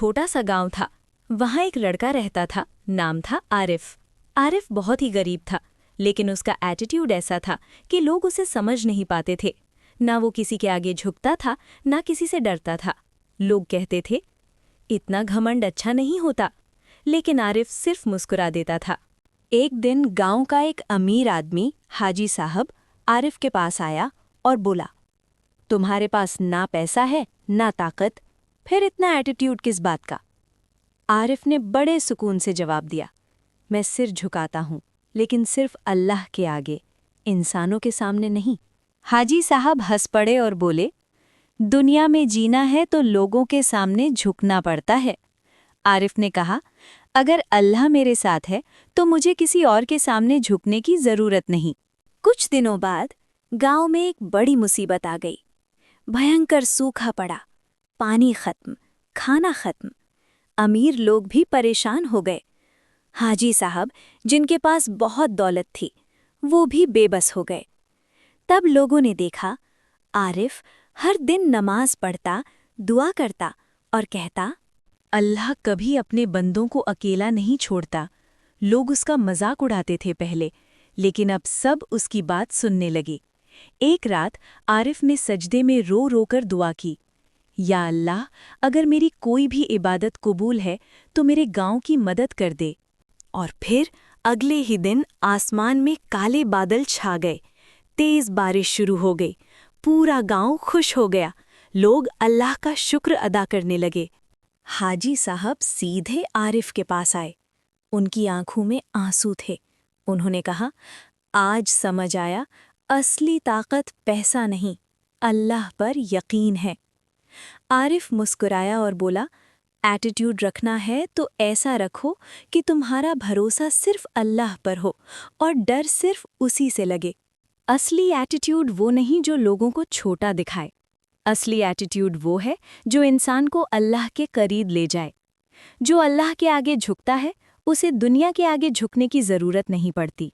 छोटा सा गांव था। वहाँ एक लड़का रहता था, नाम था आरिफ। आरिफ बहुत ही गरीब था, लेकिन उसका एटीट्यूड ऐसा था कि लोग उसे समझ नहीं पाते थे। ना वो किसी के आगे झुकता था, ना किसी से डरता था। लोग कहते थे, इतना घमंड अच्छा नहीं होता, लेकिन आरिफ सिर्फ मुस्कुरा देता था। एक दिन गांव का एक अमीर आदमी हाजी साहब आरिफ के पास आया और बोला, तुम्हारे पास ना पैसा है ना ताकत, फिर इतना एटीट्यूड किस बात का? आरिफ ने बड़े सुकून से जवाब दिया, मैं सिर झुकाता हूँ, लेकिन सिर्फ अल्लाह के आगे, इंसानों के सामने नहीं। हाजी साहब हंस पड़े और बोले, दुनिया में जीना है तो लोगों के सामने झुकना पड़ता है। आरिफ ने कहा, अगर अल्लाह मेरे साथ है तो मुझे किसी और के सामने झुकने की जरूरत नहीं। कुछ दिनों बाद गांव में एक बड़ी मुसीबत आ गई। भयंकर सूखा पड़ा, पानी खत्म, खाना खत्म। अमीर लोग भी परेशान हो गए। हाजी साहब, जिनके पास बहुत दौलत थी, वो भी बेबस हो गए। तब लोगों ने देखा, आरिफ हर दिन नमाज पढ़ता, दुआ करता और कहता, अल्लाह कभी अपने बंदों को अकेला नहीं छोड़ता। लोग उसका मजाक उड़ाते थे पहले, लेकिन अब सब उसकी बात सुनने लगे। एक रात आरिफ ने सजदे में रो रो कर दुआ की, या अल्लाह, अगर मेरी कोई भी इबादत कबूल है तो मेरे गांव की मदद कर दे। और फिर अगले ही दिन आसमान में काले बादल छा गए, तेज बारिश शुरू हो गई, पूरा गांव खुश हो गया, लोग अल्लाह का शुक्र अदा करने लगे। हाजी साहब सीधे आरिफ के पास आए। उनकी आंखों में आंसू थे। उन्होंने कहा, आज समझ आया, असली ताकत पैसा नहीं, अल्लाह पर यकीन है। आरिफ मुस्कुराया और बोला, एटीट्यूड रखना है तो ऐसा रखो कि तुम्हारा भरोसा सिर्फ अल्लाह पर हो और डर सिर्फ उसी से लगे। असली एटीट्यूड वो नहीं जो लोगों को छोटा दिखाए। असली एटीट्यूड वो है जो इंसान को अल्लाह के करीब ले जाए। जो अल्लाह के आगे झुकता है, उसे दुनिया के आगे झुकने की ज़रूरत नहीं पड़ती।